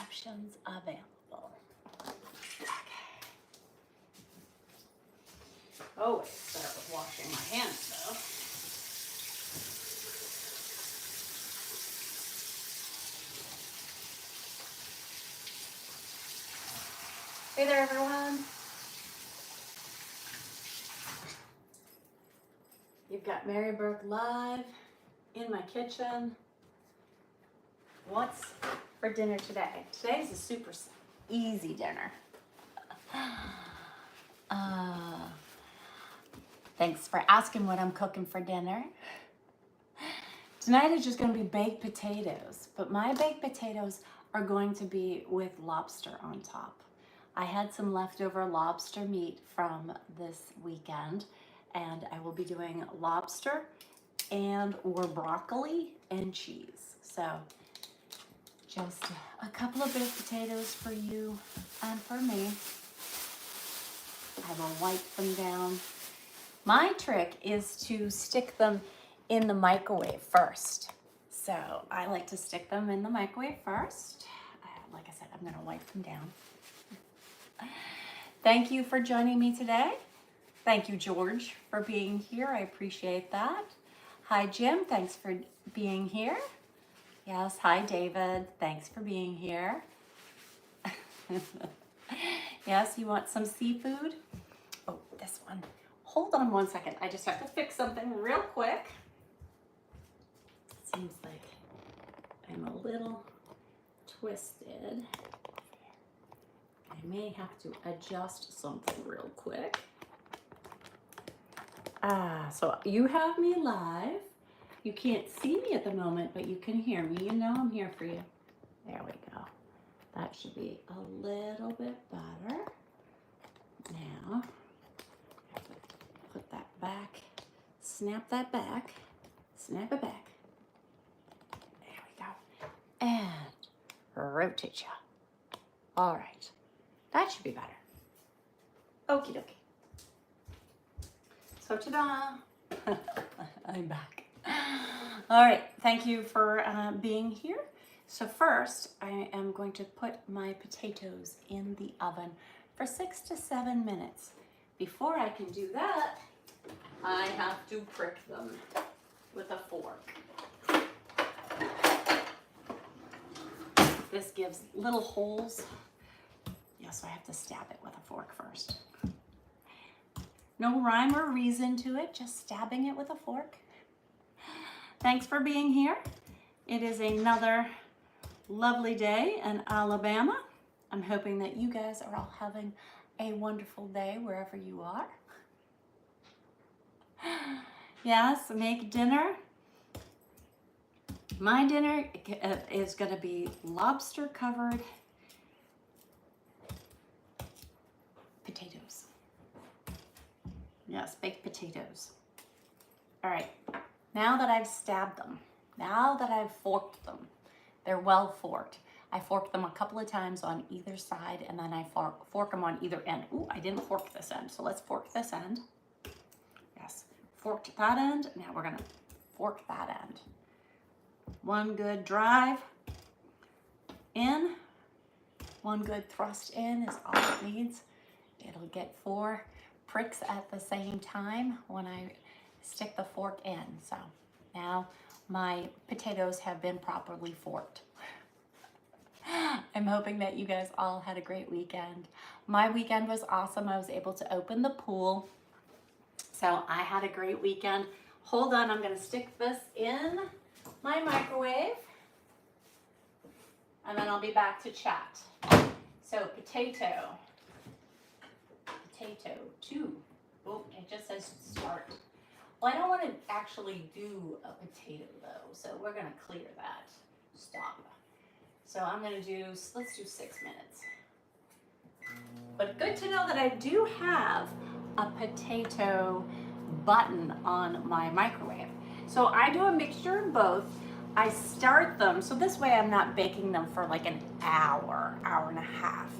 options available. Okay. Always start with washing my hands though. Hey there, everyone. You've got Mary Burke live in my kitchen. What's for dinner today? Today's a super easy dinner. Thanks for asking what I'm cooking for dinner. Tonight is just going to be baked potatoes, but my baked potatoes are going to be with lobster on top. I had some leftover lobster meat from this weekend, and I will be doing lobster and or broccoli and cheese. So just a couple of baked potatoes for you and for me. I will wipe them down. My trick is to stick them in the microwave first. So I like to stick them in the microwave first. Like I said, I'm gonna wipe them down. Thank you for joining me today. Thank you, George, for being here. I appreciate that. Hi, Jim. Thanks for being here. Yes, hi, David. Thanks for being here. Yes, you want some seafood? Oh, this one. Hold on one second. I just have to fix something real quick. Seems like I'm a little twisted. I may have to adjust something real quick. So you have me live. You can't see me at the moment, but you can hear me. You know I'm here for you. There we go. That should be a little bit better. Now, put that back, snap that back, snap it back. There we go. And rotate ya. All right. That should be better. Okie dokie. So ta-da! I'm back. All right, thank you for being here. So first, I am going to put my potatoes in the oven for 6 to 7 minutes. Before I can do that, I have to prick them with a fork. This gives little holes. Yeah, so I have to stab it with a fork first. No rhyme or reason to it, just stabbing it with a fork. Thanks for being here. It is another lovely day in Alabama. I'm hoping that you guys are all having a wonderful day wherever you are. Yes, make dinner. My dinner is going to be lobster covered potatoes. Yes, baked potatoes. All right, now that I've stabbed them, now that I've forked them, they're well forked. I forked them a couple of times on either side, and then I fork them on either end. Ooh, I didn't fork this end, so let's fork this end. Yes, forked that end. Now we're gonna fork that end. One good drive in, one good thrust in is all it needs. It'll get 4 pricks at the same time when I stick the fork in. So now my potatoes have been properly forked. I'm hoping that you guys all had a great weekend. My weekend was awesome. I was able to open the pool. So I had a great weekend. Hold on, I'm gonna stick this in my microwave and then I'll be back to chat. So potato 2. Oh, it just says start. Well, I don't want to actually do a potato though, so we're gonna clear that. Stop. So I'm gonna do, let's do 6 minutes. But good to know that I do have a potato button on my microwave. So I do a mixture of both. I start them, so this way I'm not baking them for like an hour and a half.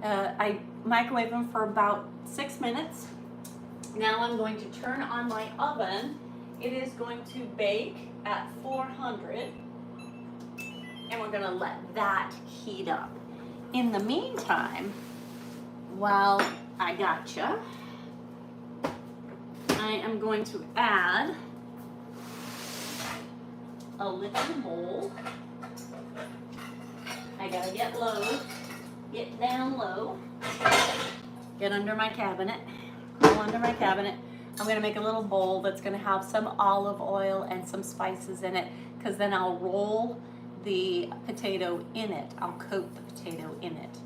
I microwave them for about 6 minutes. Now I'm going to turn on my oven. It is going to bake at 400, and we're gonna let that heat up. In the meantime, while I gotcha, I am going to add a little bowl. I gotta get low, get down low, get under my cabinet, crawl under my cabinet. I'm gonna make a little bowl that's gonna have some olive oil and some spices in it, because then I'll roll the potato in it. I'll coat the potato in it.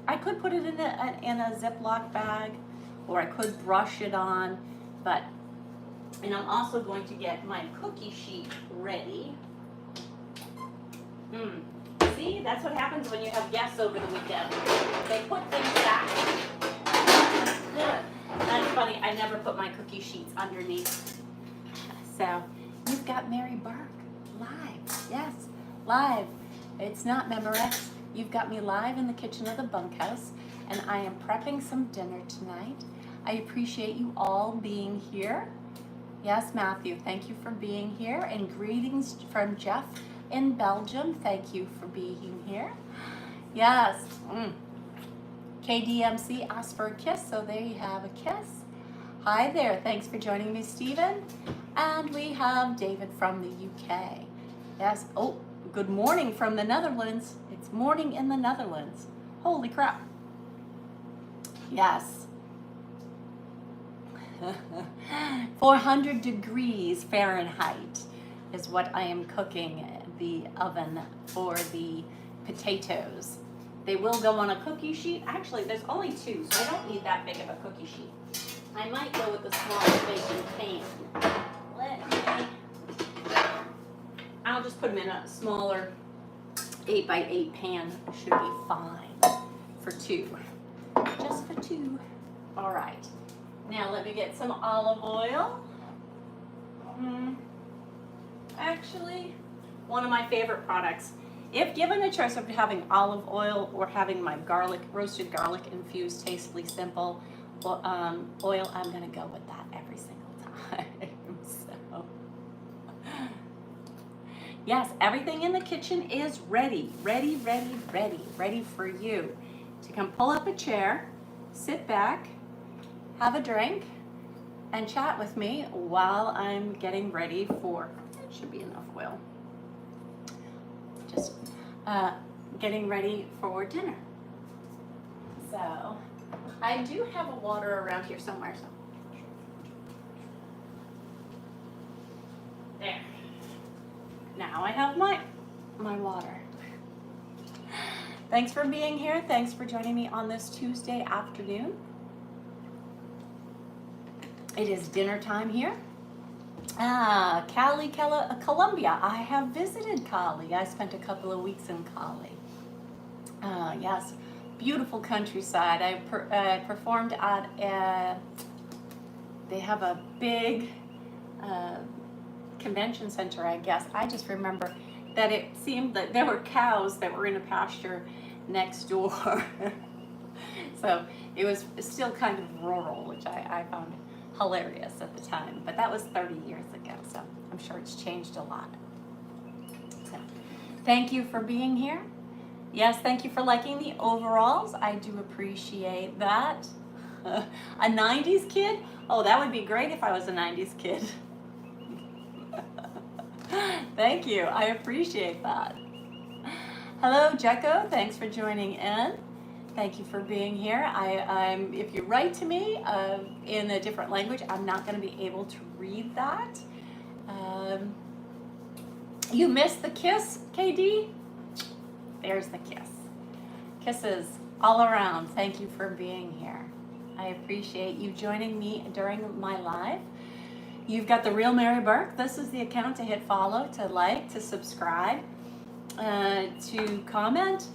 I could put it in a Ziploc bag, or I could brush it on, but, and I'm also going to get my cookie sheet ready. See, that's what happens when you have guests over the weekend. They put things back. That's funny, I never put my cookie sheets underneath. So, you've got Mary Burke live. Yes, live. It's not Memorex. You've got me live in the kitchen of the bunkhouse, and I am prepping some dinner tonight. I appreciate you all being here. Yes, Matthew, thank you for being here, and greetings from Jeff in Belgium. Thank you for being here. Yes. KDMC asked for a kiss, so there you have a kiss. Hi there. Thanks for joining me, Stephen. And we have David from the UK. Yes. Oh, good morning from the Netherlands. It's morning in the Netherlands. Holy crap. Yes. 400 degrees Fahrenheit is what I am cooking the oven for the potatoes. They will go on a cookie sheet. Actually, there's only 2, so I don't need that big of a cookie sheet. I might go with the small baking pan. I'll just put them in a smaller 8x8 pan. Should be fine for 2. Just for 2. All right. Now let me get some olive oil. Actually, one of my favorite products. If given a choice of having olive oil or having my roasted garlic infused Tastefully Simple oil, I'm gonna go with that every single time. So, yes, everything in the kitchen is ready for you to come pull up a chair, sit back, have a drink, and chat with me while I'm getting ready for, should be enough oil, just getting ready for dinner. So I do have a water around here somewhere. So there. Now I have my water. Thanks for being here. Thanks for joining me on this Tuesday afternoon. It is dinner time here. Cali, Colombia. I have visited Cali. I spent a couple of weeks in Cali. Yes, beautiful countryside. I performed at they have a big convention center, I guess. I just remember that it seemed that there were cows that were in a pasture next door. So it was still kind of rural, which I found hilarious at the time, but that was 30 years ago, so I'm sure it's changed a lot. So, thank you for being here. Yes, thank you for liking the overalls. I do appreciate that. A 90s kid? Oh, that would be great if I was a 90s kid. Thank you, I appreciate that. Hello, Jekko, thanks for joining in. Thank you for being here. If you write to me in a different language, I'm not going to be able to read that. You missed the kiss, KD? There's the kiss. Kisses all around. Thank you for being here. I appreciate you joining me during my live. You've got The Real Mary Burke. This is the account to hit follow, to like, to subscribe, to comment.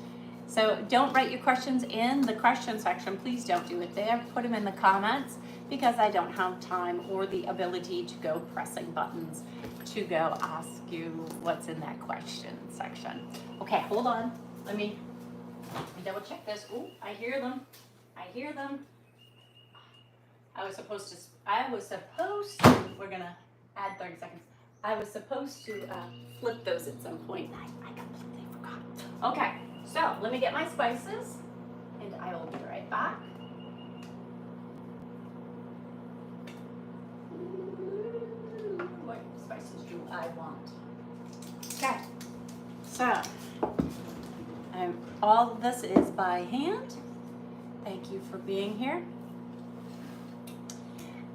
So don't write your questions in the question section. Please don't do it there. Put them in the comments, because I don't have time or the ability to go pressing buttons to go ask you what's in that question section. Okay, hold on. Let me double check this. Ooh, I hear them. I hear them. I was supposed to, we're gonna add 30 seconds. I was supposed to flip those at some point. I completely forgot. Okay, So let me get my spices and I will be right back. What spices do I want? Okay, so all of this is by hand. Thank you for being here.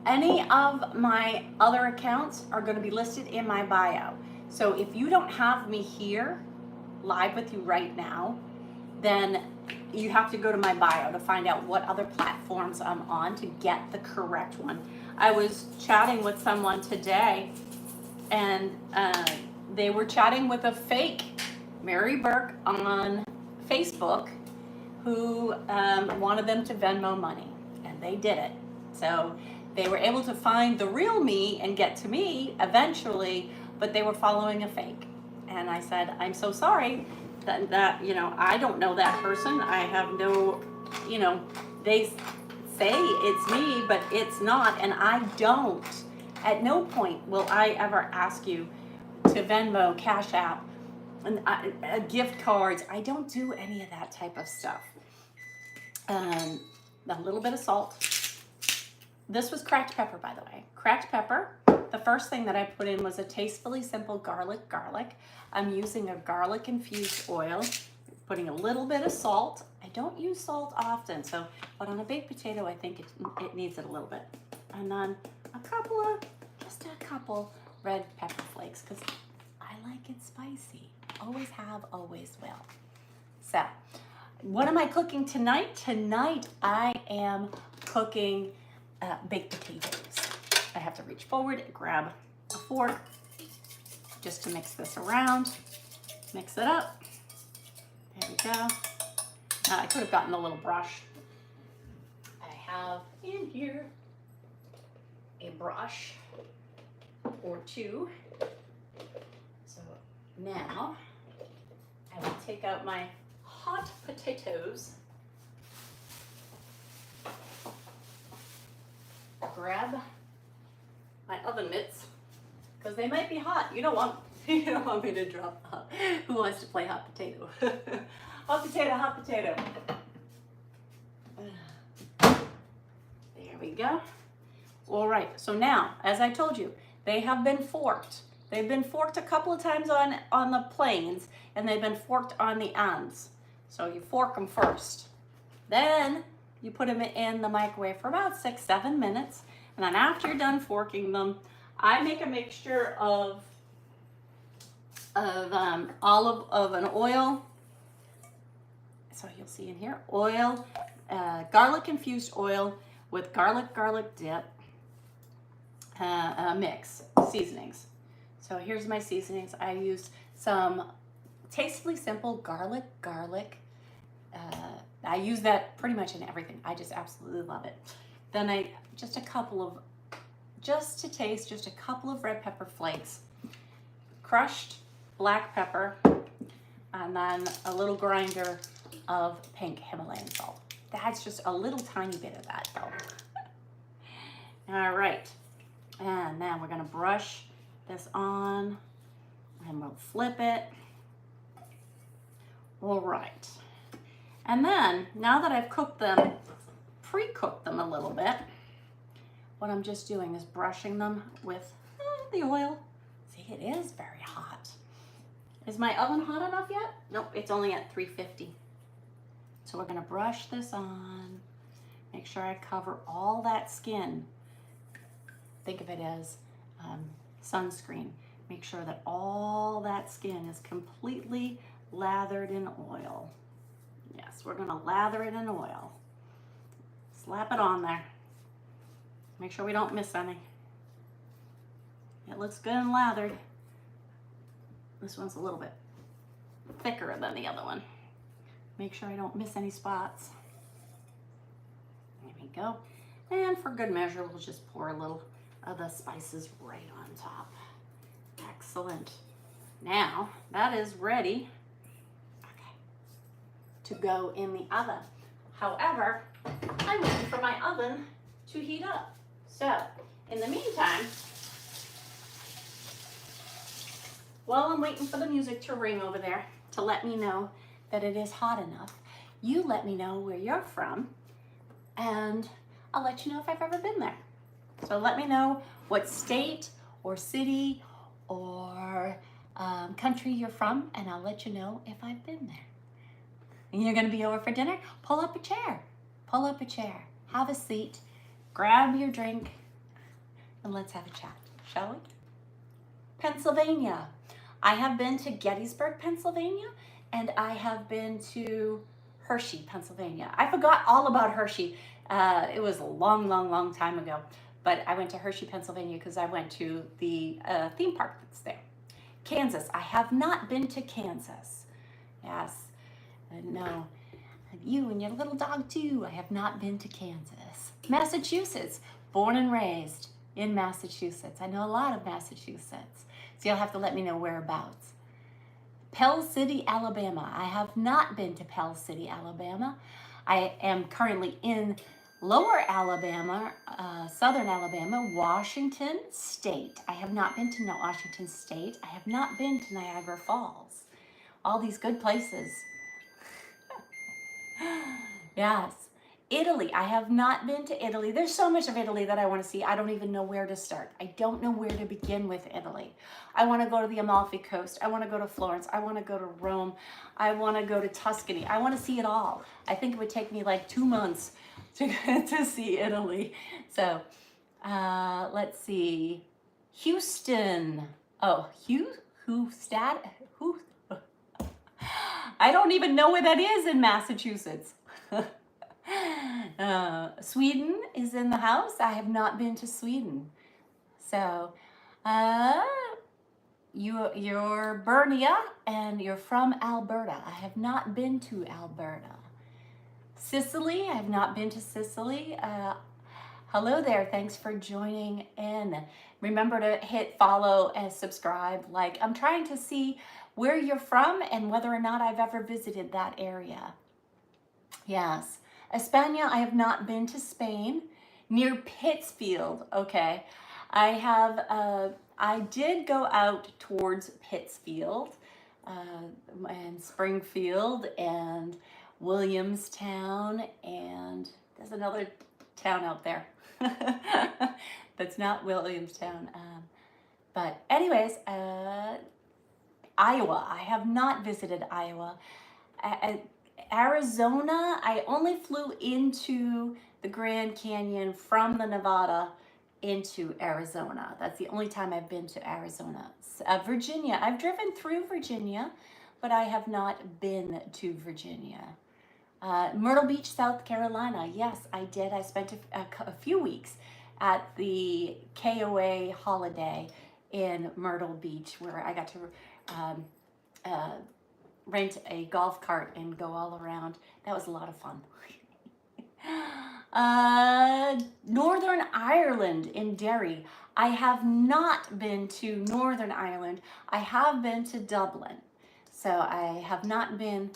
Any of my other accounts are going to be listed in my bio. So if you don't have me here live with you right now, then you have to go to my bio to find out what other platforms I'm on to get the correct one. I was chatting with someone today and they were chatting with a fake Mary Burke on Facebook who wanted them to Venmo money, and they did it. So they were able to find the real me and get to me eventually, but they were following a fake. And I said, I'm so sorry that you know, I don't know that person. I have no, you know, they say it's me, but it's not, and I don't. At no point will I ever ask you to Venmo, Cash App, and gift cards. I don't do any of that type of stuff. A little bit of salt. This was cracked pepper, by the way. Cracked pepper. The first thing that I put in was a tastefully simple garlic. I'm using a garlic infused oil, putting a little bit of salt. I don't use salt often, but on a baked potato, I think it needs it a little bit. And then just a couple red pepper flakes, because I like it spicy. Always have, always will. So, what am I cooking tonight? Tonight, I am cooking baked potatoes. I have to reach forward and grab a fork just to mix this around. Mix it up. There we go. I could have gotten a little brush. I have in here a brush or two. So now I will take out my hot potatoes. Grab my oven mitts, because they might be hot. You don't want me to drop hot. Who wants to play hot potato? Hot potato, hot potato. There we go. All right, so now, as I told you, they have been forked. They've been forked a couple of times on the planes, and they've been forked on the ends. So you fork them first. Then you put them in the microwave for about 6-7 minutes. And then after you're done forking them, I make a mixture of an oil. So you'll see in here, oil, garlic infused oil with garlic dip mix seasonings. So here's my seasonings. I used some tastefully simple garlic. I use that pretty much in everything. I just absolutely love it. Then just a couple of red pepper flakes, crushed black pepper, and then a little grinder of pink Himalayan salt. That's just a little tiny bit of that though. All right, and now we're gonna brush this on and we'll flip it. All right. And then, now that I've cooked them, pre-cooked them a little bit, what I'm just doing is brushing them with the oil. See, it is very hot. Is my oven hot enough yet? Nope, it's only at 350. So we're gonna brush this on, make sure I cover all that skin. Think of it as sunscreen. Make sure that all that skin is completely lathered in oil. Yes, we're gonna lather it in oil. Slap it on there. Make sure we don't miss any. It looks good and lathered. This one's a little bit thicker than the other one. Make sure I don't miss any spots. There we go. And for good measure, we'll just pour a little of the spices right on top. Excellent. Now, that is ready to go in the oven. However, I'm waiting for my oven to heat up. So, in the meantime, while I'm waiting for the music to ring over there to let me know that it is hot enough, you let me know where you're from, and I'll let you know if I've ever been there. So let me know what state or city or country you're from, and I'll let you know if I've been there. And you're going to be over for dinner? Pull up a chair. Pull up a chair. Have a seat. Grab your drink, and let's have a chat, shall we? Pennsylvania. I have been to Gettysburg, Pennsylvania, and I have been to Hershey, Pennsylvania. I forgot all about Hershey. It was a long, long, long time ago. But I went to Hershey, Pennsylvania because I went to the theme park that's there. Kansas. I have not been to Kansas. Yes. No. You and your little dog too. I have not been to Kansas. Massachusetts. Born and raised in Massachusetts. I know a lot of Massachusetts. So you'll have to let me know whereabouts. Pell City, Alabama. I have not been to Pell City, Alabama. I am currently in Lower Alabama, Southern Alabama, Washington State. I have not been to Washington State. I have not been to Niagara Falls. All these good places. Yes. Italy. I have not been to Italy. There's so much of Italy that I want to see. I don't even know where to start. I don't know where to begin with Italy. I want to go to the Amalfi Coast. I want to go to Florence. I want to go to Rome. I want to go to Tuscany. I want to see it all. I think it would take me like 2 months to see Italy. So let's see. Houston. Oh, Houston. I don't even know where that is in Massachusetts. Sweden is in the house. I have not been to Sweden. So you're Bernia and you're from Alberta. I have not been to Alberta. Sicily, I have not been to Sicily. Hello there, thanks for joining in. Remember to hit follow and subscribe. Like, I'm trying to see where you're from and whether or not I've ever visited that area. Yes. España, I have not been to Spain. Near Pittsfield, okay. I did go out towards Pittsfield and Springfield and Williamstown, and there's another town out there that's not Williamstown. But anyways, Iowa, I have not visited Iowa. Arizona, I only flew into the Grand Canyon from the Nevada into Arizona. That's the only time I've been to Arizona. Virginia, I've driven through Virginia, but I have not been to Virginia. Myrtle Beach, South Carolina. Yes, I did. I spent a few weeks at the KOA holiday in Myrtle Beach, where I got to rent a golf cart and go all around. That was a lot of fun. Northern Ireland in Derry. I have not been to Northern Ireland. I have been to Dublin. So I have not been,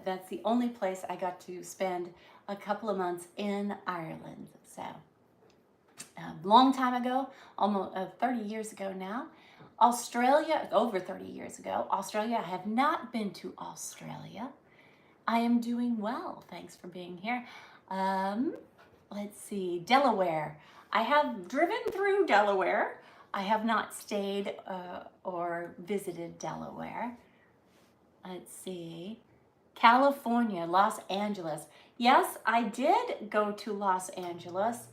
that's the only place I got to spend a couple of months in Ireland. So a long time ago, almost 30 years ago now. Australia, over 30 years ago. Australia, I have not been to Australia. I am doing well. Thanks for being here. Let's see, Delaware. I have driven through Delaware. I have not stayed or visited Delaware. Let's see. California, Los Angeles. Yes, I did go to Los Angeles.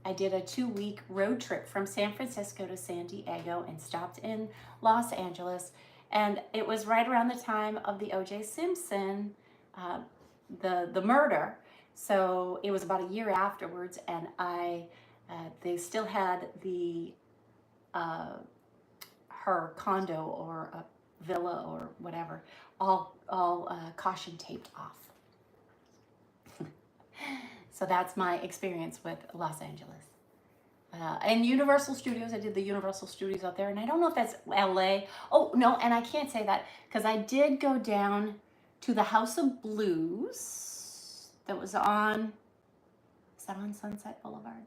I did a 2-week road trip from San Francisco to San Diego and stopped in Los Angeles. And it was right around the time of the O.J. Simpson, the murder. So it was about a year afterwards, and they still had the her condo or a villa or whatever all caution taped off. So that's my experience with Los Angeles. And Universal Studios, I did the Universal Studios out there, and I don't know if that's LA. Oh, no, and I can't say that because I did go down to the House of Blues that was on, is that on Sunset Boulevard?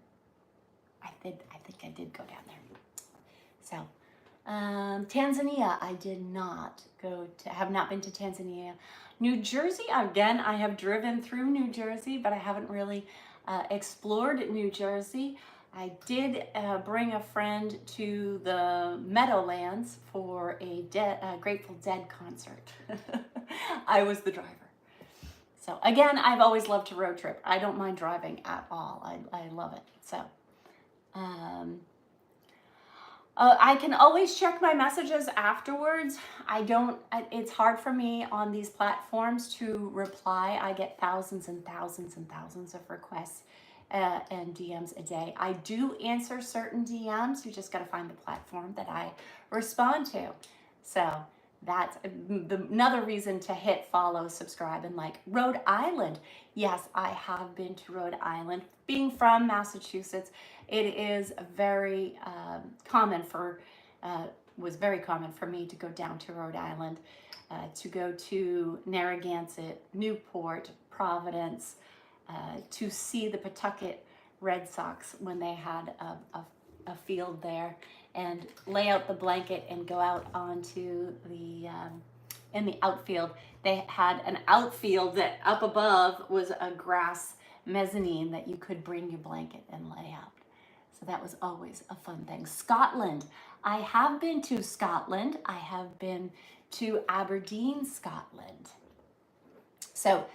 I think I did go down there. So Tanzania, I did not go to, have not been to Tanzania. New Jersey, again, I have driven through New Jersey, but I haven't really explored New Jersey. I did bring a friend to the Meadowlands for a Grateful Dead concert. I was the driver. So again, I've always loved to road trip. I don't mind driving at all. I love it. So I can always check my messages afterwards. It's hard for me on these platforms to reply. I get thousands and thousands and thousands of requests and DMs a day. I do answer certain DMs. You just got to find the platform that I respond to. So that's another reason to hit follow, subscribe, and like. Rhode Island. Yes, I have been to Rhode Island. Being from Massachusetts, it is very was very common for me to go down to Rhode Island, to go to Narragansett, Newport, Providence, to see the Pawtucket Red Sox when they had a field there, and lay out the blanket and go out onto the in the outfield. They had an outfield that up above was a grass mezzanine that you could bring your blanket and lay out. So that was always a fun thing. Scotland. I have been to Scotland. I have been to Aberdeen, Scotland. So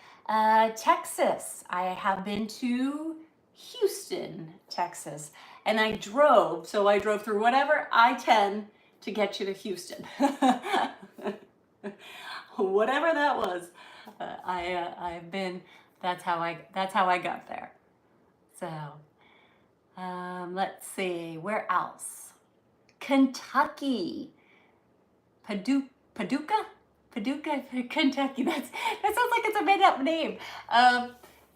Texas. I have been to Houston, Texas. And I drove, so I drove through whatever I-10 to get you to Houston. Whatever that was, I've been. That's how I got there. So let's see, where else? Kentucky, Paducah, Kentucky. That sounds like it's a made-up name.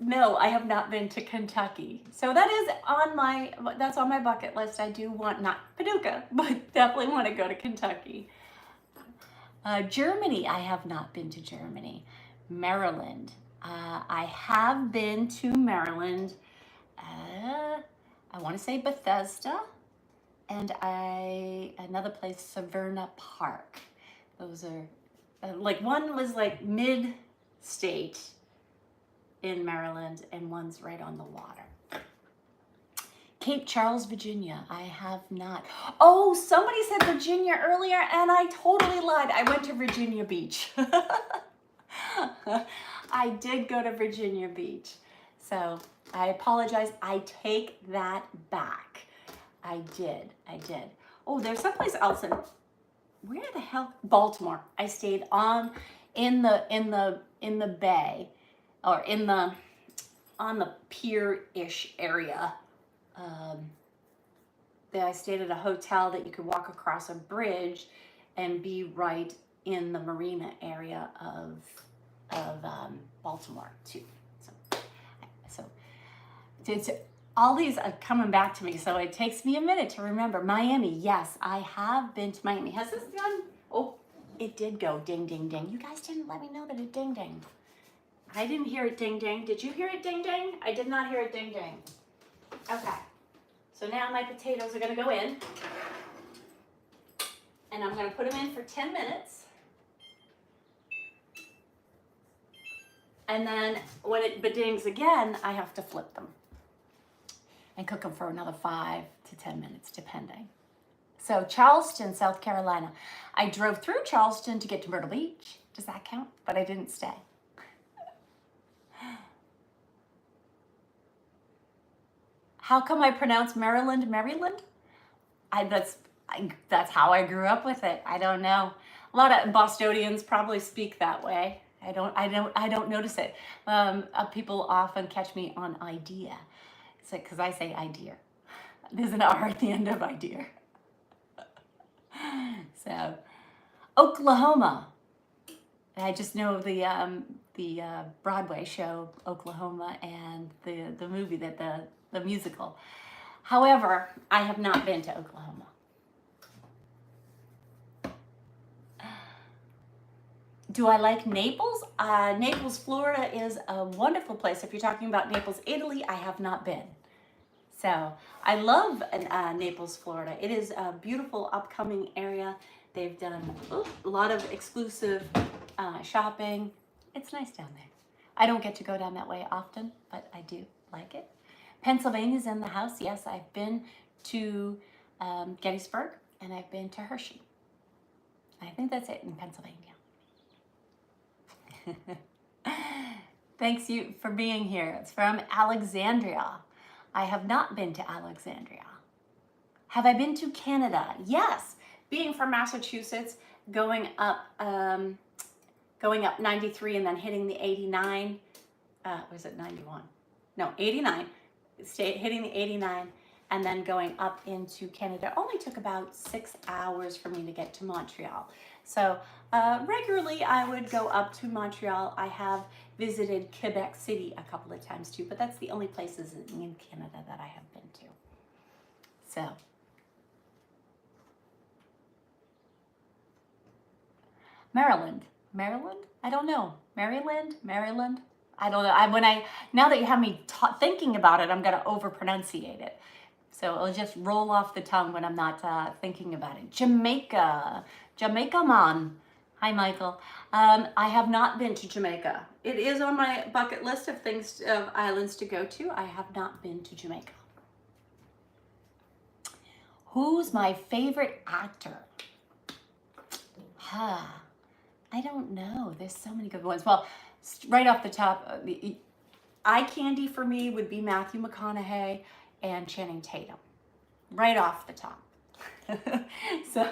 No, I have not been to Kentucky. So that's on my bucket list. I do want, not Paducah, but definitely want to go to Kentucky. Germany, I have not been to Germany. Maryland, I have been to Maryland. I want to say Bethesda, and another place, Severna Park. Those are like, one was like mid-state in Maryland, and one's right on the water. Cape Charles, Virginia, I have not. Oh, somebody said Virginia earlier, and I totally lied. I went to Virginia Beach. I did go to Virginia Beach. So I apologize. I take that back. I did. Oh, there's someplace else in, where the hell? Baltimore. I stayed in the bay, or on the pier-ish area. I stayed at a hotel that you could walk across a bridge and be right in the marina area of Baltimore too. So it's, all these are coming back to me, so it takes me a minute to remember. Miami, yes, I have been to Miami. Has this done? Oh, it did go ding, ding, ding. You guys didn't let me know that it ding, ding. I didn't hear it ding, ding. Did you hear it ding, ding? I did not hear it ding, ding. Okay, so now my potatoes are gonna go in, and I'm gonna put them in for 10 minutes. And then when it bedings again, I have to flip them and cook them for another 5 to 10 minutes, depending. So Charleston, South Carolina. I drove through Charleston to get to Myrtle Beach. Does that count? But I didn't stay. How come I pronounce Maryland, Maryland? That's how I grew up with it. I don't know. A lot of Bostonians probably speak that way. I don't notice it. People often catch me on idea. It's like, because I say idea. There's an R at the end of idea. So, Oklahoma. I just know the Broadway show Oklahoma and the movie, that the musical. However, I have not been to Oklahoma. Do I like Naples? Naples, Florida is a wonderful place. If you're talking about Naples, Italy, I have not been. So I love Naples, Florida. It is a beautiful upcoming area. They've done a lot of exclusive shopping. It's nice down there. I don't get to go down that way often, but I do like it. Pennsylvania's in the house. Yes, I've been to Gettysburg and I've been to Hershey. I think that's it in Pennsylvania. Thanks you for being here. It's from Alexandria. I have not been to Alexandria. Have I been to Canada? Yes. Being from Massachusetts, going up 93 and then hitting the 89. Was it 91? No, 89. Hitting the 89 and then going up into Canada. Only took about 6 hours for me to get to Montreal. So regularly I would go up to Montreal. I have visited Quebec City a couple of times too, but that's the only places in Canada that I have been to. So. Maryland. I don't know. Maryland. I don't know. Now that you have me thinking about it, I'm gonna overpronunciate it. So it'll just roll off the tongue when I'm not thinking about it. Jamaica, man. Hi, Michael. I have not been to Jamaica. It is on my bucket list of islands to go to. I have not been to Jamaica. Who's my favorite actor? I don't know. There's so many good ones. Well, right off the top, eye candy for me would be Matthew McConaughey and Channing Tatum. Right off the top. So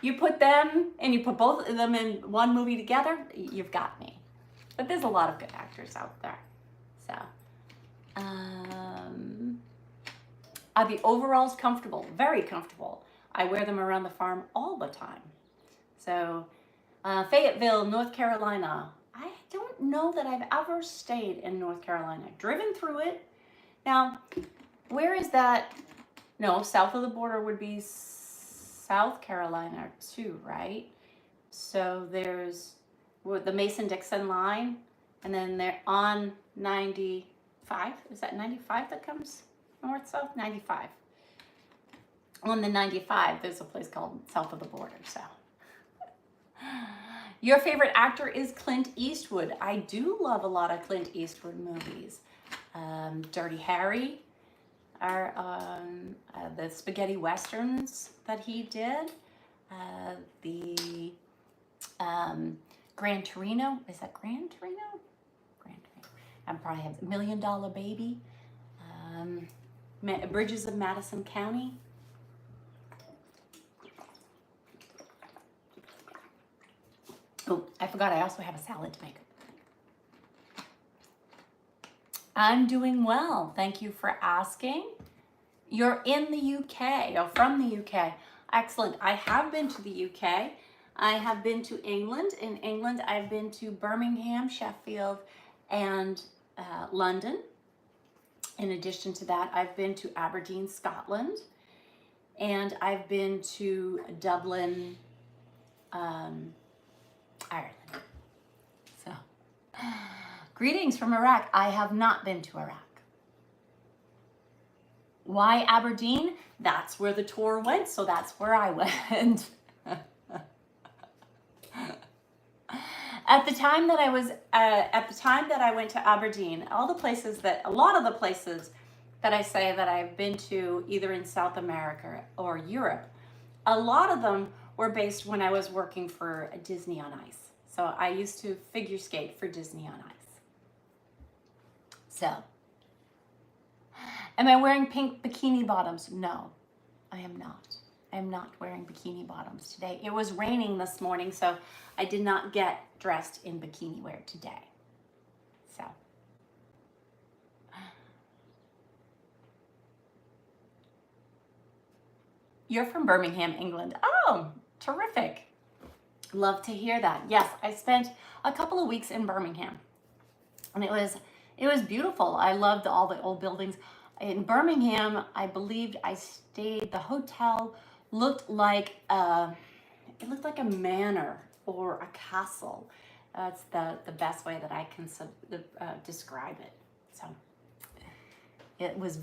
you put them and you put both of them in one movie together, you've got me. But there's a lot of good actors out there. So are the overalls comfortable? Very comfortable. I wear them around the farm all the time. So Fayetteville, North Carolina. I don't know that I've ever stayed in North Carolina. Driven through it. Now, where is that? No, south of the border would be South Carolina too, right? So there's the Mason-Dixon line, and then they're on 95. Is that 95 that comes north-south? 95. On the 95, there's a place called south of the border, so. Your favorite actor is Clint Eastwood. I do love a lot of Clint Eastwood movies. Dirty Harry, the spaghetti westerns that he did. The Gran Torino. Is that Gran Torino? Gran Torino. I probably have $1 Million Baby. Bridges of Madison County. Oh, I forgot I also have a salad to make. I'm doing well. Thank you for asking. You're in the UK, or from the UK. Excellent. I have been to the UK. I have been to England. In England, I've been to Birmingham, Sheffield, and London. In addition to that, I've been to Aberdeen, Scotland. And I've been to Dublin, Ireland. So, greetings from Iraq. I have not been to Iraq. Why Aberdeen? That's where the tour went, so that's where I went. At the time that I went to Aberdeen, a lot of the places that I say that I've been to either in South America or Europe, a lot of them were based when I was working for Disney on Ice. So I used to figure skate for Disney on Ice. So, am I wearing pink bikini bottoms? No, I am not. I am not wearing bikini bottoms today. It was raining this morning, so I did not get dressed in bikini wear today. So. You're from Birmingham, England. Oh, terrific. Love to hear that. Yes, I spent a couple of weeks in Birmingham, and it was beautiful. I loved all the old buildings. In Birmingham, I believed I stayed, the hotel looked like a manor or a castle. That's the best way that I can describe it. So It was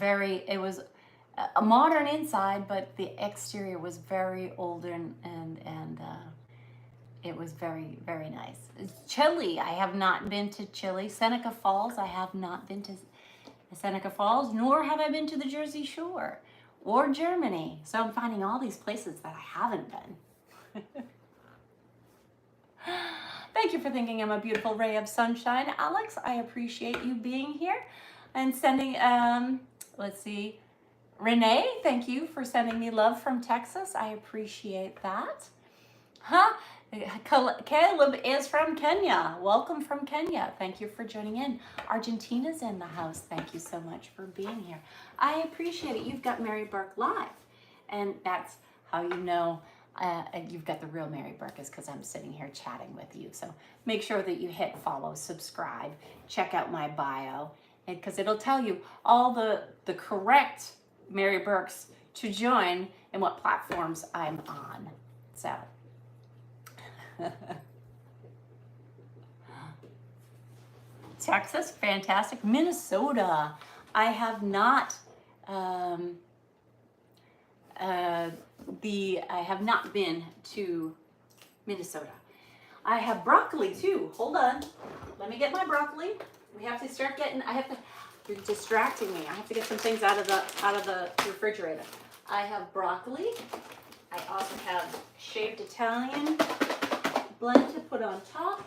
a modern inside, but the exterior was very older and it was very, very nice. Chile, I have not been to Chile. Seneca Falls, I have not been to Seneca Falls, nor have I been to the Jersey Shore or Germany. So I'm finding all these places that I haven't been. Thank you for thinking I'm a beautiful ray of sunshine. Alex, I appreciate you being here and sending, let's see, Renee, thank you for sending me love from Texas. I appreciate that. Huh? Caleb is from Kenya. Welcome from Kenya. Thank you for joining in. Argentina's in the house. Thank you so much for being here. I appreciate it. You've got Mary Burke Live. And that's how you know you've got the real Mary Burke, is because I'm sitting here chatting with you. So make sure that you hit follow, subscribe, check out my bio, because it'll tell you all the correct Mary Burkes to join and what platforms I'm on. So Texas, fantastic. Minnesota, I have not I have not been to Minnesota. I have broccoli too. Hold on. Let me get my broccoli. We have to start getting, you're distracting me. I have to get some things out of the refrigerator. I have broccoli. I also have shaved Italian blend to put on top.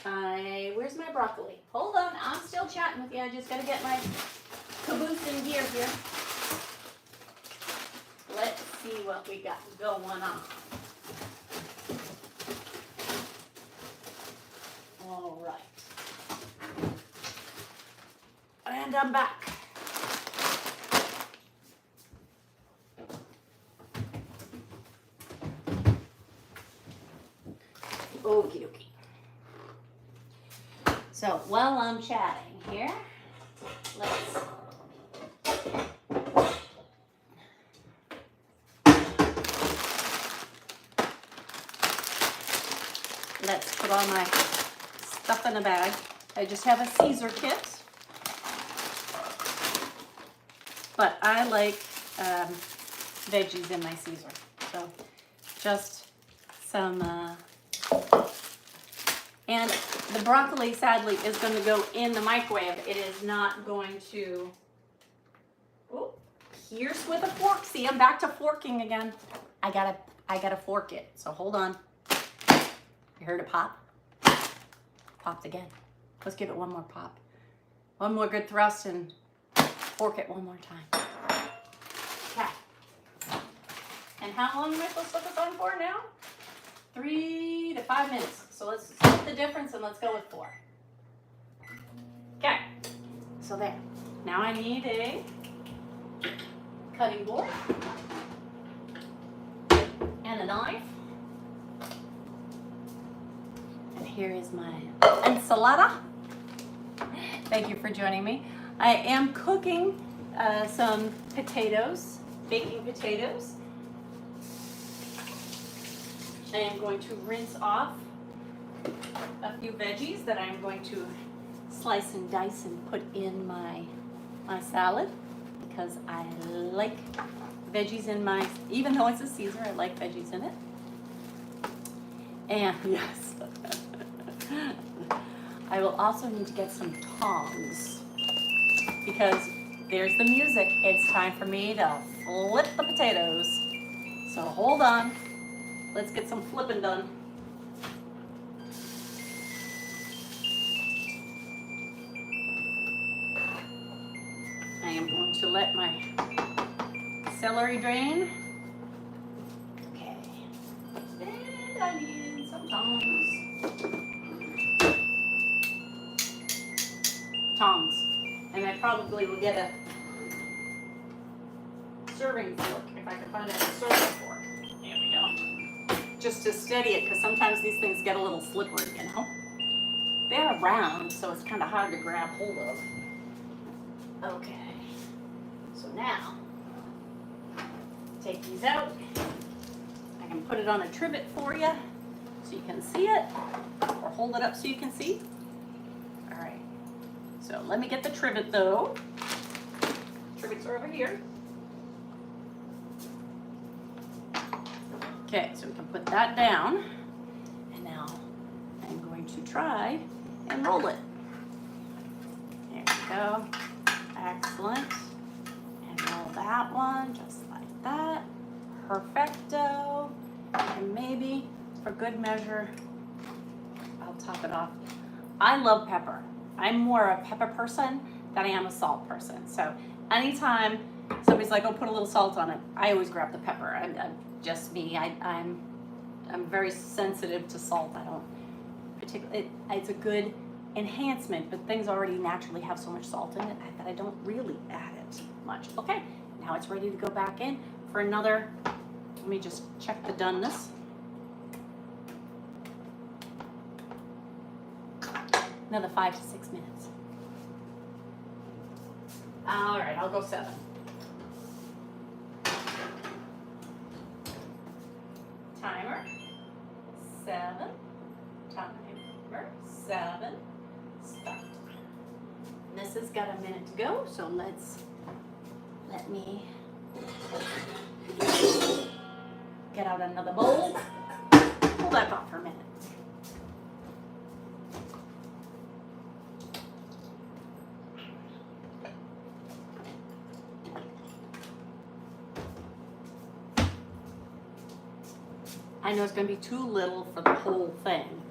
Where's my broccoli? Hold on, I'm still chatting with you. I just gotta get my caboose in gear here. Let's see what we got going on. All right. And I'm back. Okie dokie. So while I'm chatting here, let's put all my stuff in a bag. I just have a Caesar kit, but I like veggies in my Caesar. So just some, and the broccoli sadly is going to go in the microwave. It is not going to, oh, here's with a fork. See, I'm back to forking again. I gotta fork it. So hold on. You heard it pop? Popped again. Let's give it one more pop. One more good thrust and fork it one more time. Okay. And how long am I supposed to put this on for now? 3 to 5 minutes. So let's split the difference and let's go with 4. Okay. So there. Now I need a cutting board and a knife. And here is my ensalada. Thank you for joining me. I am cooking some potatoes, baking potatoes. I am going to rinse off a few veggies that I'm going to slice and dice and put in my salad, because I like veggies in my, even though it's a Caesar, I like veggies in it. And yes, I will also need to get some tongs, because there's the music. It's time for me to flip the potatoes. So hold on. Let's get some flipping done. I am going to let my celery drain. Okay. And I need some tongs. And I probably will get a serving fork if I can find a serving fork. There we go. Just to steady it, because sometimes these things get a little slippery, you know? They're round, so it's kind of hard to grab hold of. Okay. So now, take these out. I can put it on a trivet for you so you can see it, or hold it up so you can see. All right. So let me get the trivet though. triggers are over here. Okay, so we can put that down. And now I'm going to try and roll it. There we go. Excellent. And roll that one just like that. Perfecto. And maybe for good measure, I'll top it off. I love pepper. I'm more a pepper person than I am a salt person. So anytime somebody's like, oh, put a little salt on it, I always grab the pepper. I'm just me. I'm very sensitive to salt. I don't particularly, it's a good enhancement, but things already naturally have so much salt in it that I don't really add it much. Okay, now it's ready to go back in for another, let me just check the doneness. Another 5 to 6 minutes. All right, I'll go 7. Timer, 7. Timer, 7. Stop. And this has got a minute to go, so let me get out another bowl. Hold that off for a minute. I know it's going to be too little for the whole thing,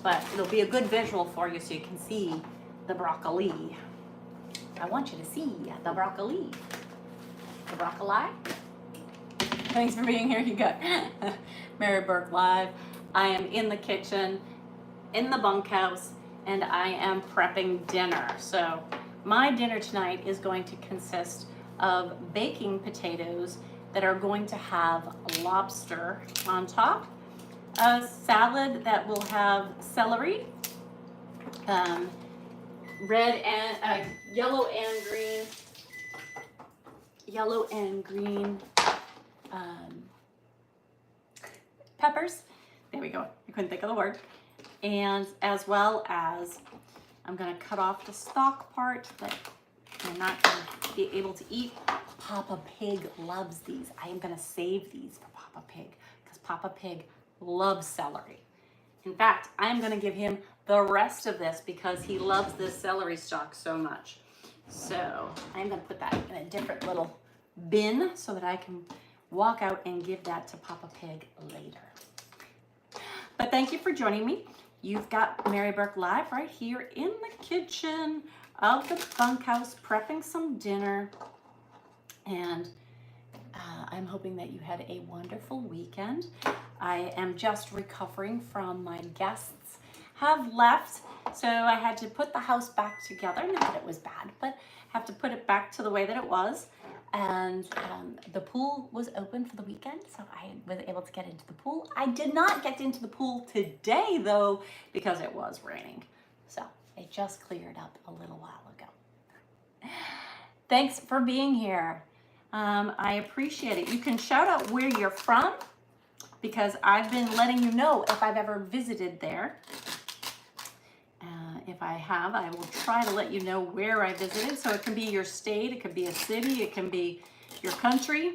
but it'll be a good visual for you so you can see the broccoli. I want you to see the broccoli. The broccoli. Thanks for being here. You got Mary Burke Live. I am in the kitchen, in the bunkhouse, and I am prepping dinner. So my dinner tonight is going to consist of baking potatoes that are going to have lobster on top, a salad that will have celery, red and yellow and green peppers. There we go. I couldn't think of the word. And as well as I'm going to cut off the stalk part that I'm not going to be able to eat. Papa Pig loves these. I am going to save these for Papa Pig because Papa Pig loves celery. In fact, I'm going to give him the rest of this because he loves this celery stalk so much. So I'm going to put that in a different little bin so that I can walk out and give that to Papa Pig later. But thank you for joining me. You've got Mary Burke Live right here in the kitchen of the bunkhouse prepping some dinner. And I'm hoping that you had a wonderful weekend. I am just recovering from my guests have left. So I had to put the house back together. Not that it was bad, but have to put it back to the way that it was. And the pool was open for the weekend, so I was able to get into the pool. I did not get into the pool today, though, because it was raining. So it just cleared up a little while ago. Thanks for being here. I appreciate it. You can shout out where you're from because I've been letting you know if I've ever visited there. If I have, I will try to let you know where I visited. So it can be your state, it could be a city, it can be your country.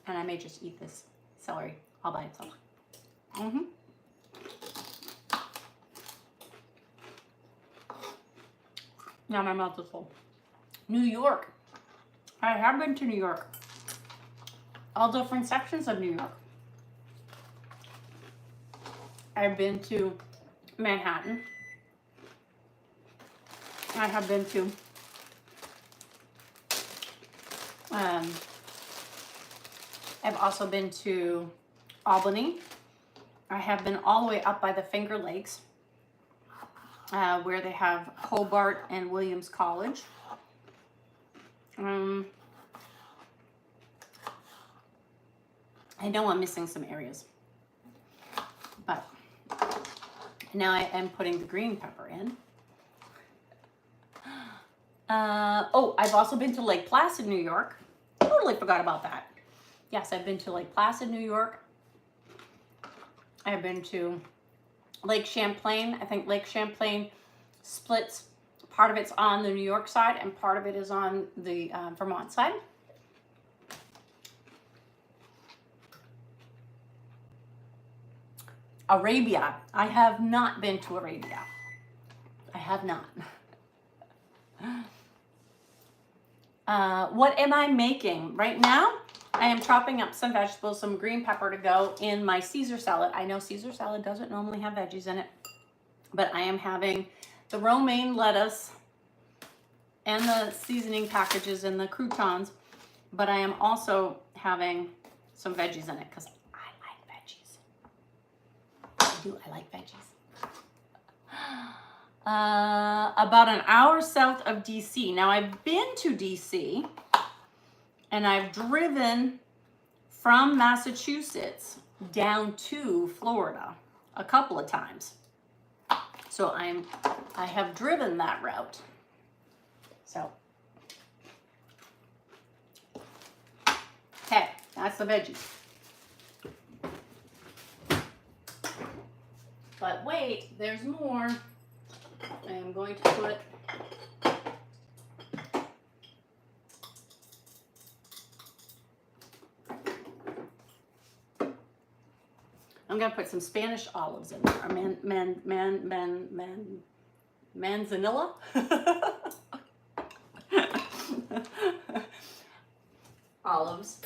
And I may just eat this celery all by itself. Now my mouth is full. New York. I have been to New York. All different sections of New York. I've been to Manhattan. I have been to I've also been to Albany. I have been all the way up by the Finger Lakes, where they have Hobart and Williams College. I know I'm missing some areas, but now I am putting the green pepper in. Oh, I've also been to Lake Placid, New York. Totally forgot about that. Yes, I've been to Lake Placid, New York. I've been to Lake Champlain. I think Lake Champlain splits Part of it's on the New York side and part of it is on the Vermont side. Arabia. I have not been to Arabia. I have not. What am I making? Right now, I am chopping up some vegetables, some green pepper to go in my Caesar salad. I know Caesar salad doesn't normally have veggies in it, but I am having the romaine lettuce and the seasoning packages and the croutons, but I am also having some veggies in it because I like veggies. I like veggies. About an hour south of DC. Now I've been to DC and I've driven from Massachusetts down to Florida a couple of times. So I have driven that route. So, okay, that's the veggies. But wait, there's more. I am going to put some Spanish olives in there. Manzanilla. Olives.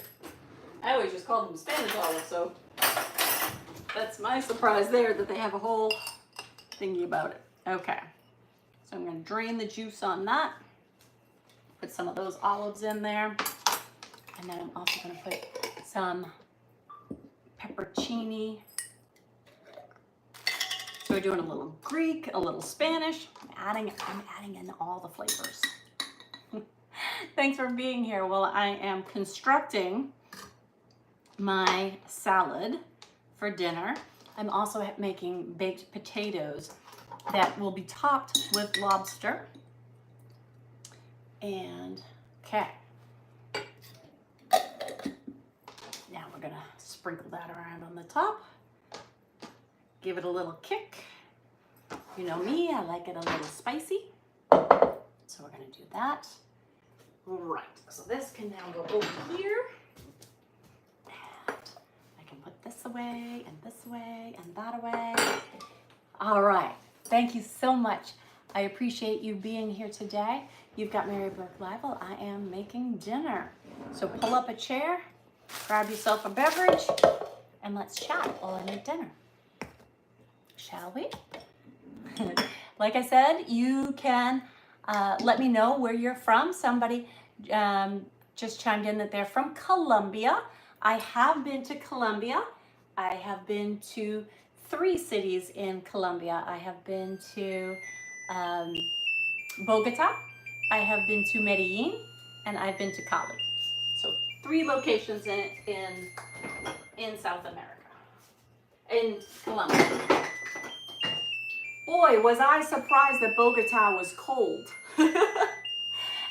I always just call them Spanish olives, so that's my surprise there that they have a whole thingy about it. Okay, so I'm going to drain the juice on that, put some of those olives in there, and then I'm also going to put some pepperoncini. So we're doing a little Greek, a little Spanish. I'm adding in all the flavors. Thanks for being here. Well, I am constructing my salad for dinner. I'm also making baked potatoes that will be topped with lobster. And, okay. Now we're gonna sprinkle that around on the top. Give it a little kick. You know me, I like it a little spicy. So we're gonna do that. Right, so this can now go over here. And I can put this away, and this away, and that away. All right, thank you so much. I appreciate you being here today. You've got Mary Burke Live while I am making dinner. So pull up a chair, grab yourself a beverage, and let's chat while I make dinner. Shall we? Like I said, you can let me know where you're from. Somebody just chimed in that they're from Colombia. I have been to Colombia. I have been to 3 cities in Colombia. I have been to Bogota, I have been to Medellin, and I've been to Cali. So 3 locations in South America, in Colombia. Boy, was I surprised that Bogota was cold.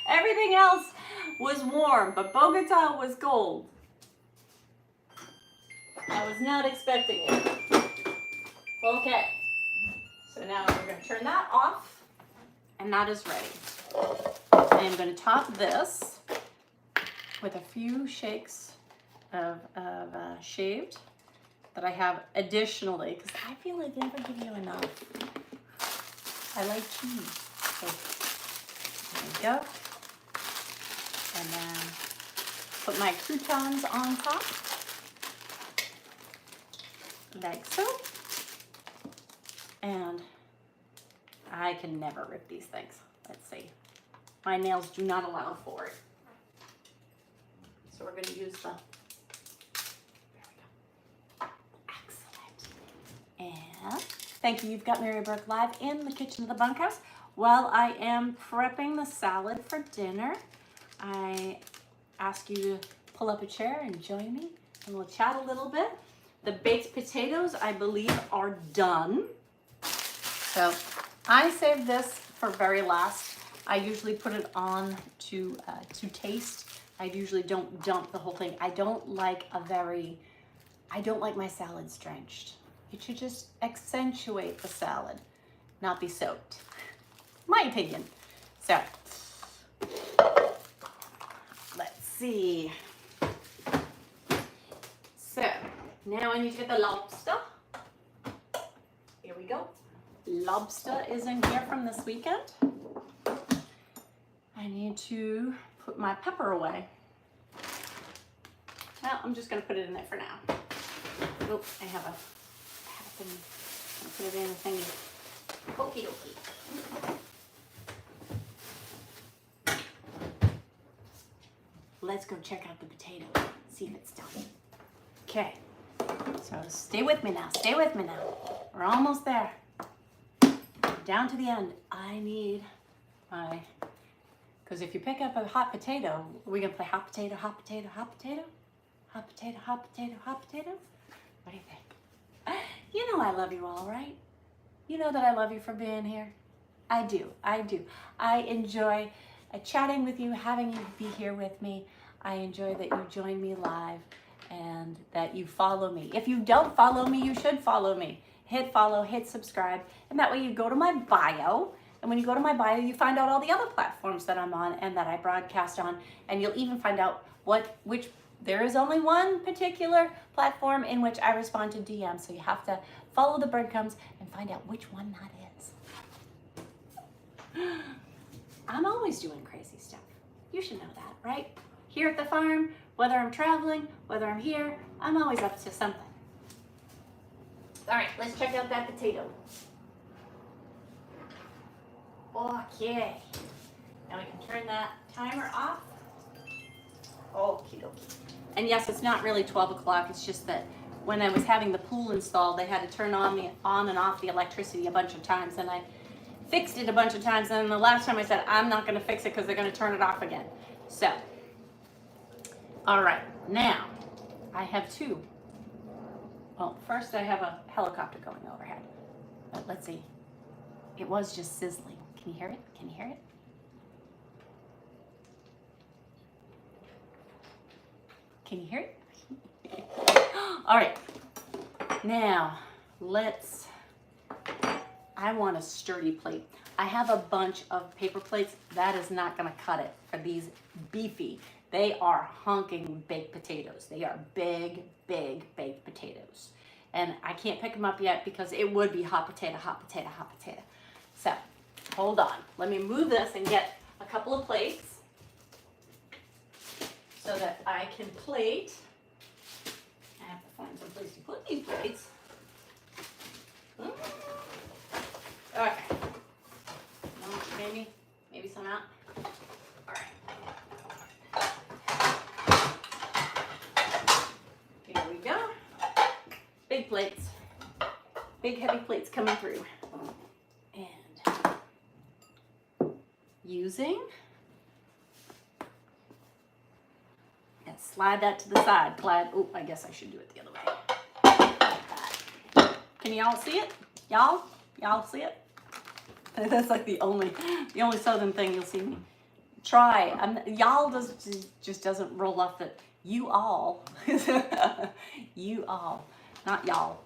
Everything else was warm, but Bogota was cold. I was not expecting it. Okay, so now we're going to turn that off, and that is ready. I am going to top this with a few shakes of shaved that I have additionally, because I feel like they never give you enough. I like cheese. So there we go. And then put my croutons on top, like so. And I can never rip these things. Let's see. My nails do not allow for it. So we're going to use the, there we go. Excellent. And thank you. You've got Mary Burke Live in the kitchen of the bunkhouse. While I am prepping the salad for dinner, I ask you to pull up a chair and join me, and we'll chat a little bit. The baked potatoes, I believe, are done. So I saved this for very last. I usually put it on to taste. I usually don't dump the whole thing. I don't like my salads drenched. It should just accentuate the salad, not be soaked. My opinion. So, let's see. So, now I need to get the lobster. Here we go. Lobster is in here from this weekend. I need to put my pepper away. Well, I'm just going to put it in there for now. Oh, I have a thing. I'll put it in a thingy. Okie dokie. Let's go check out the potato. See if it's done. Okay. So stay with me now. Stay with me now. We're almost there. Down to the end. I need my... Because if you pick up a hot potato, are we going to play hot potato, hot potato, hot potato? Hot potato, hot potato, hot potato? What do you think? You know I love you all, right? You know that I love you for being here. I do. I do. I enjoy chatting with you, having you be here with me. I enjoy that you join me live and that you follow me. If you don't follow me, you should follow me. Hit follow, hit subscribe, and that way you go to my bio. And when you go to my bio, you find out all the other platforms that I'm on and that I broadcast on. And you'll even find out which there is only one particular platform in which I respond to DMs. So you have to follow the breadcrumbs and find out which one that is. I'm always doing crazy stuff. You should know that, right? Here at the farm, whether I'm traveling, whether I'm here, I'm always up to something. All right, let's check out that potato. Okay. Now we can turn that timer off. Okie dokie. And yes, it's not really 12 o'clock. It's just that when I was having the pool installed, they had to turn on and off the electricity a bunch of times. And I fixed it a bunch of times. And the last time I said, I'm not going to fix it because they're going to turn it off again. So, all right. Now, I have two. Well, first I have a helicopter going overhead. But let's see. It was just sizzling. Can you hear it? Can you hear it? Can you hear it? All right. Now, I want a sturdy plate. I have a bunch of paper plates. That is not going to cut it for these beefy. They are honking baked potatoes. They are big, big baked potatoes. And I can't pick them up yet because it would be hot potato, hot potato, hot potato. So, hold on. Let me move this and get a couple of plates so that I can plate. I have to find some place to put these plates. Okay. Maybe some out. All right. Here we go. Big plates. Big heavy plates coming through. And using, and slide that to the side. Oh, I guess I should do it the other way. Like that. Can y'all see it? Y'all see it? That's like the only southern thing you'll see me try. Y'all just doesn't roll off the, you all, you all, not y'all.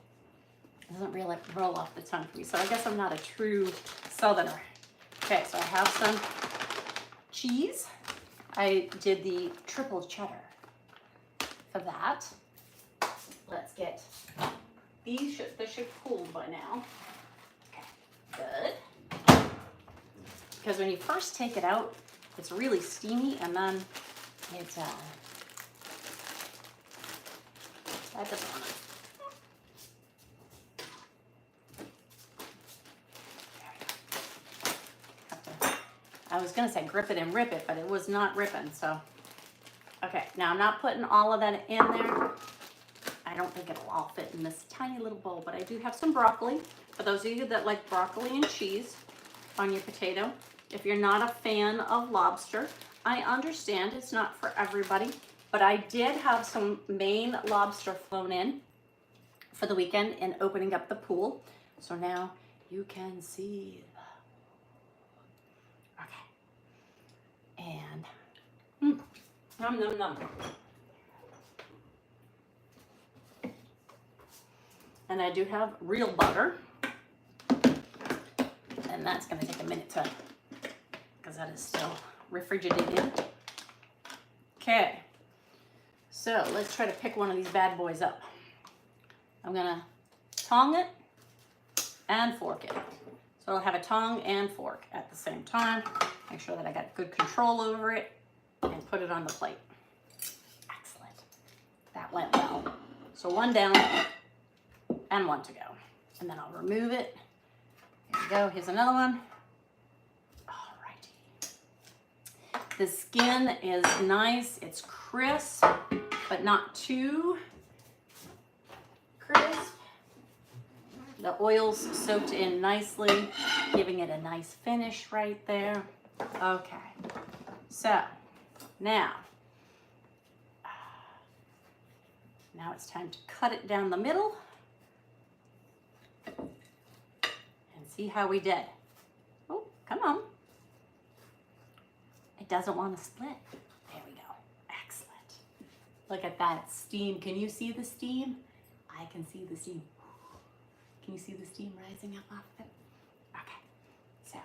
Doesn't really roll off the tongue for me. So I guess I'm not a true southerner. Okay, so I have some cheese. I did the triple cheddar for that. Let's get these. They should cool by now. Okay, good. Because when you first take it out, it's really steamy, and then it's that doesn't want to. I was going to say grip it and rip it, but it was not ripping, so. Okay, now I'm not putting all of that in there. I don't think it'll all fit in this tiny little bowl, but I do have some broccoli. For those of you that like broccoli and cheese on your potato, if you're not a fan of lobster, I understand it's not for everybody, but I did have some Maine lobster flown in for the weekend and opening up the pool. So now you can see. And num num num. And I do have real butter, and that's going to take a minute to because that is still refrigerated. Okay, so let's try to pick one of these bad boys up. I'm gonna tong it and fork it. So I'll have a tong and fork at the same time. Make sure that I got good control over it and put it on the plate. Excellent. That went well. So one down and one to go. And then I'll remove it. Here we go. Here's another one. Alrighty. The skin is nice. It's crisp, but not too crisp. The oil's soaked in nicely, giving it a nice finish right there. Okay, so now it's time to cut it down the middle and see how we did. Oh, come on. It doesn't want to split. There we go. Excellent. Look at that steam. Can you see the steam? I can see the steam. Can you see the steam rising up off of it? Okay, so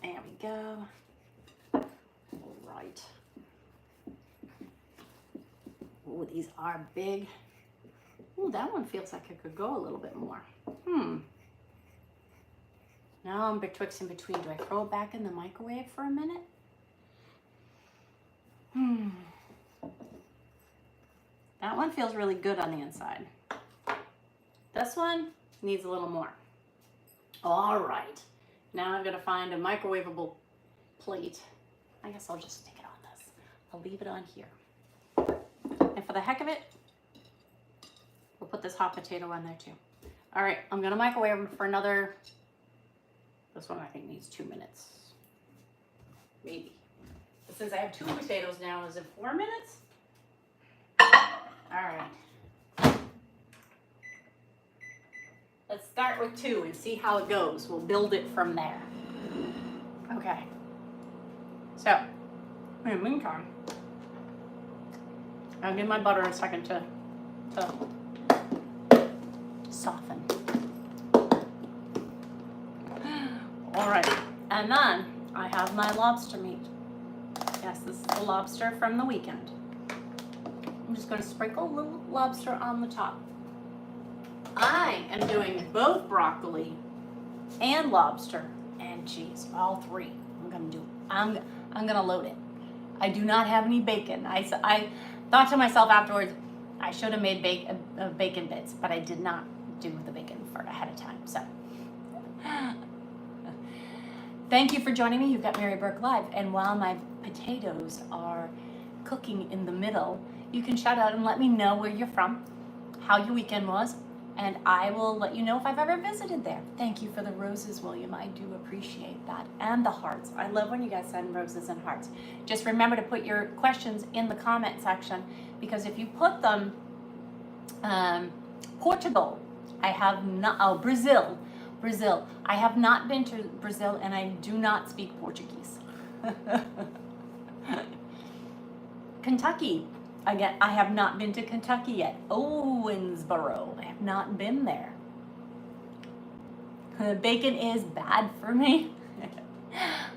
there we go. All right. Oh, these are big. Oh, that one feels like it could go a little bit more. Now I'm betwixt and between. Do I throw it back in the microwave for a minute? That one feels really good on the inside. This one needs a little more. All right, now I'm gonna find a microwavable plate. I guess I'll just stick it on this. I'll leave it on here. And for the heck of it, we'll put this hot potato on there too. All right, I'm gonna microwave them for another, this one I think needs 2 minutes. Maybe. But since I have 2 potatoes now, is it 4 minutes? All right. Let's start with 2 and see how it goes. We'll build it from there. Okay. So, in the meantime, I'll give my butter a second to soften. All right, and then I have my lobster meat. Yes, this is the lobster from the weekend. I'm just going to sprinkle a little lobster on the top. I am doing both broccoli and lobster and cheese, all 3. I'm gonna load it. I do not have any bacon. I thought to myself afterwards, I should have made bacon bits, but I did not do the bacon for ahead of time. So, thank you for joining me. You've got Mary Burke Live, and while my potatoes are cooking in the middle, you can shout out and let me know where you're from, how your weekend was, and I will let you know if I've ever visited there. Thank you for the roses, William. I do appreciate that. And the hearts. I love when you guys send roses and hearts. Just remember to put your questions in the comment section, because if you put them, Portugal, I have not, Brazil. I have not been to Brazil, and I do not speak Portuguese. Kentucky. Again, I have not been to Kentucky yet. Owensboro, I have not been there. Bacon is bad for me.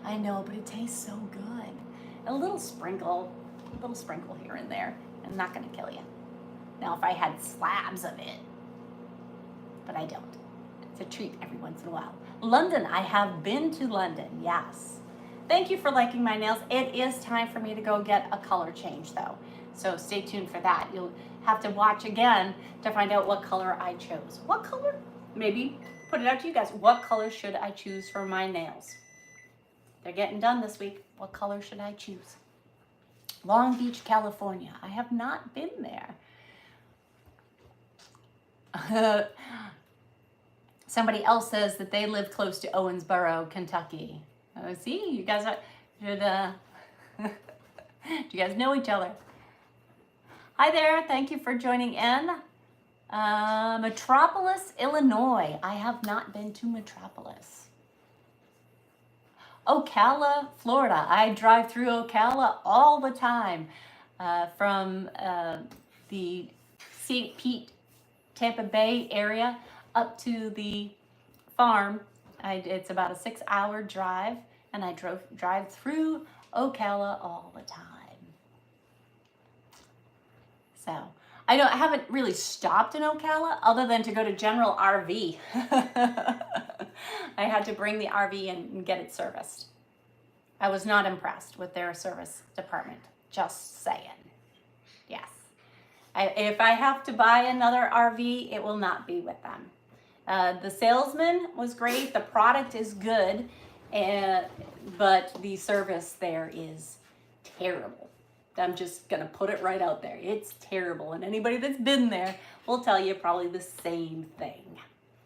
I know, but it tastes so good. A little sprinkle here and there. I'm not gonna kill you. Now, if I had slabs of it, but I don't. It's a treat every once in a while. London, I have been to London, yes. Thank you for liking my nails. It is time for me to go get a color change though. So stay tuned for that. You'll have to watch again to find out what color I chose. What color? Maybe put it out to you guys. What color should I choose for my nails? They're getting done this week. What color should I choose? Long Beach, California. I have not been there. Somebody else says that they live close to Owensboro, Kentucky. Oh, see, you guys should, do you guys know each other? Hi there, thank you for joining in. Metropolis, Illinois. I have not been to Metropolis. Ocala, Florida. I drive through Ocala all the time from the St. Pete, Tampa Bay area up to the farm. It's about a 6-hour drive, and I drive through Ocala all the time. So I haven't really stopped in Ocala other than to go to General RV. I had to bring the RV in and get it serviced. I was not impressed with their service department. Just saying. Yes. If I have to buy another RV, it will not be with them. The salesman was great. The product is good, but the service there is terrible. I'm just going to put it right out there. It's terrible. And anybody that's been there will tell you probably the same thing.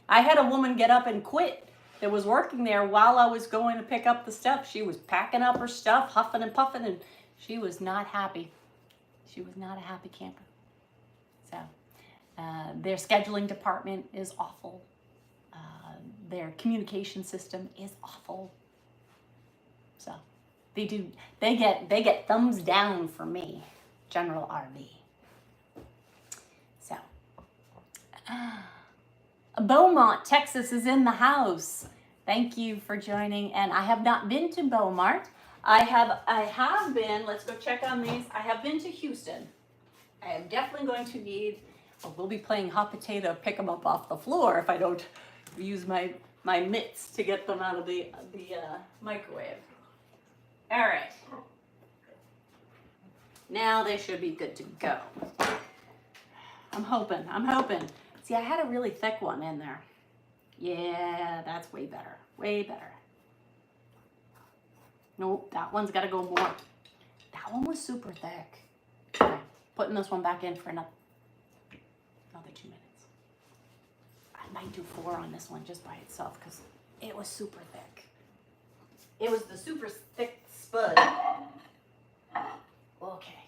I had a woman get up and quit that was working there while I was going to pick up the stuff. She was packing up her stuff, huffing and puffing, and she was not happy. She was not a happy camper. So their scheduling department is awful. Their communication system is awful. So they get thumbs down for me, General RV. So Beaumont, Texas is in the house. Thank you for joining. And I have not been to Beaumont. I have been, let's go check on these. I have been to Houston. I am definitely going to need, we'll be playing hot potato, pick them up off the floor if I don't use my mitts to get them out of the microwave. All right. Now they should be good to go. I'm hoping. See, I had a really thick one in there. Yeah, that's way better. Way better. Nope, that one's got to go more. That one was super thick. Okay, putting this one back in for another 2 minutes. I might do 4 on this one just by itself because it was super thick. It was the super thick spud. Okay.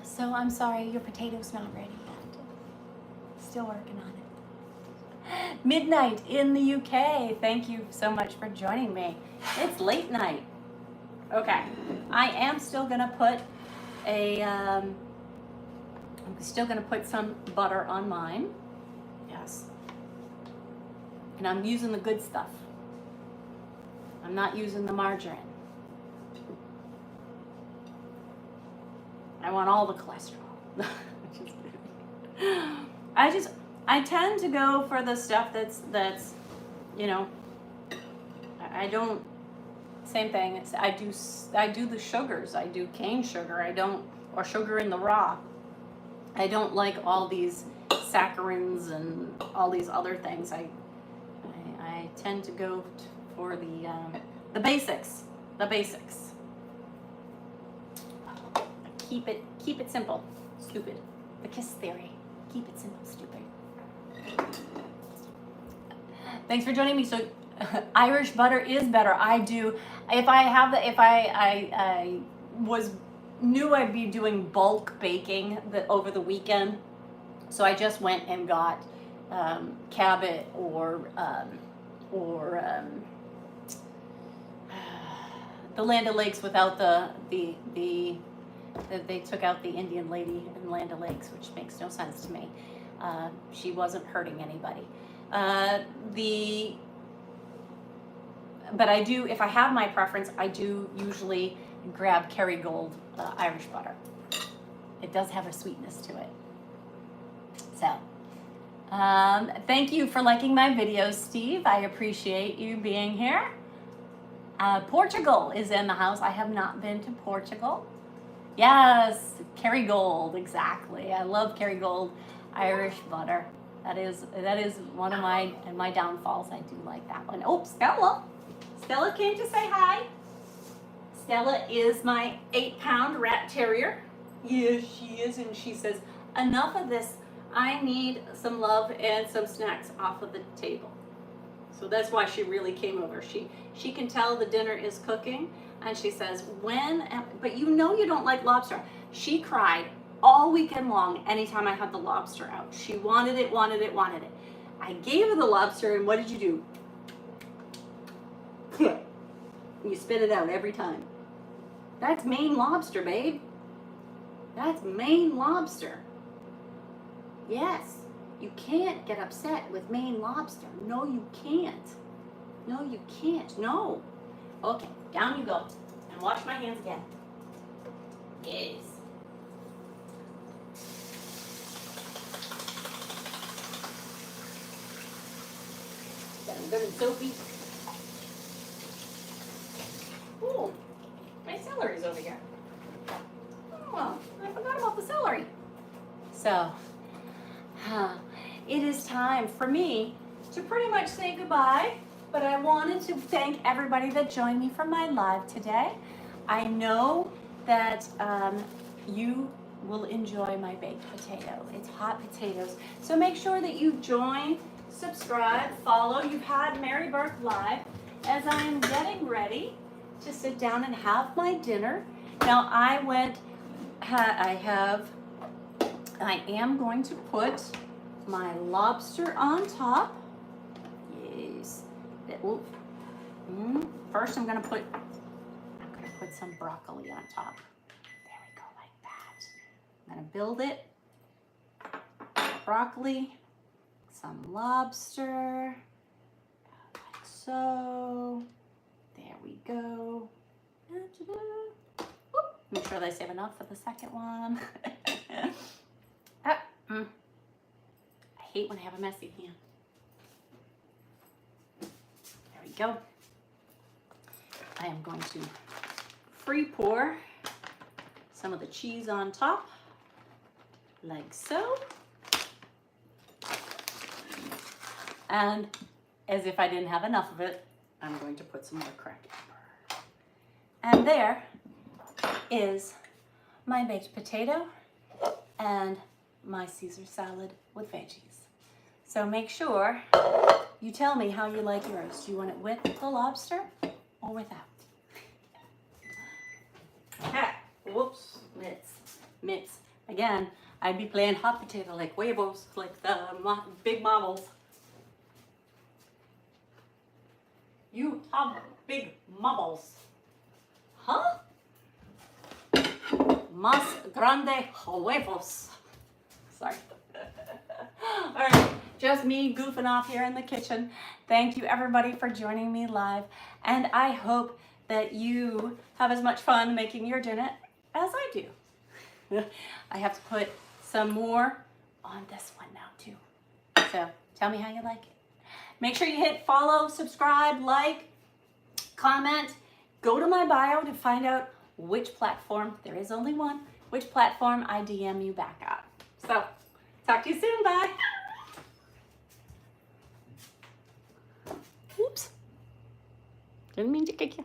So I'm sorry, your potato's not ready yet. Still working on it. Midnight in the UK. Thank you so much for joining me. It's late night. Okay, I am still gonna put I'm still gonna put some butter on mine. Yes. And I'm using the good stuff. I'm not using the margarine. I want all the cholesterol. I tend to go for the stuff that's, you know, I don't, same thing. I do the sugars. I do cane sugar. Or sugar in the raw. I don't like all these saccharins and all these other things. I tend to go for the basics. The basics. Keep it simple, stupid. The KISS theory. Keep it simple, stupid. Thanks for joining me. So Irish butter is better. I do. If I knew I'd be doing bulk baking over the weekend, so I just went and got Cabot or the Land O'Lakes without they took out the Indian lady in Land O'Lakes, which makes no sense to me. She wasn't hurting anybody. But I do, if I have my preference, I do usually grab Kerrygold Irish butter. It does have a sweetness to it. So, thank you for liking my videos, Steve. I appreciate you being here. Portugal is in the house. I have not been to Portugal. Yes, Kerrygold, exactly. I love Kerrygold Irish butter. That is one of my downfalls. I do like that one. Oh, Stella. Stella came to say hi. Stella is my 8-pound rat terrier. Yes, she is, and she says, enough of this. I need some love and some snacks off of the table. So that's why she really came over. She can tell the dinner is cooking, and she says, but you know you don't like lobster. She cried all weekend long anytime I had the lobster out. She wanted it. I gave her the lobster, and what did you do? You spit it out every time. That's Maine lobster, babe. That's Maine lobster. Yes. You can't get upset with Maine lobster. No, you can't. No, you can't. No. Okay, down you go. And wash my hands again. Yes. Get them good and soapy. Ooh, my celery's over here. Oh, I forgot about the celery. So, it is time for me to pretty much say goodbye, but I wanted to thank everybody that joined me for my live today. I know that you will enjoy my baked potato. It's hot potatoes. So make sure that you join, subscribe, follow. You've had Mary Burke Live as I am getting ready to sit down and have my dinner. Now I am going to put my lobster on top. Yes. First I'm gonna put some broccoli on top. There we go, like that. I'm gonna build it. Broccoli, some lobster, like so. There we go. Make sure that I save enough for the second one. I hate when I have a messy hand. There we go. I am going to free pour some of the cheese on top, like so. And as if I didn't have enough of it, I'm going to put some more cracked pepper. And there is my baked potato and my Caesar salad with veggies. So make sure you tell me how you like yours. Do you want it with the lobster or without? Ah, whoops, mitts. Again, I'd be playing hot potato like huevos, like the big marbles. You have big marbles. Huh? Más grande huevos. Sorry. All right, just me goofing off here in the kitchen. Thank you everybody for joining me live. And I hope that you have as much fun making your dinner as I do. I have to put some more on this one now too. So tell me how you like it. Make sure you hit follow, subscribe, like, comment. Go to my bio to find out which platform, there is only one, which platform I DM you back at. So, talk to you soon, bye. Oops. Didn't mean to kick you.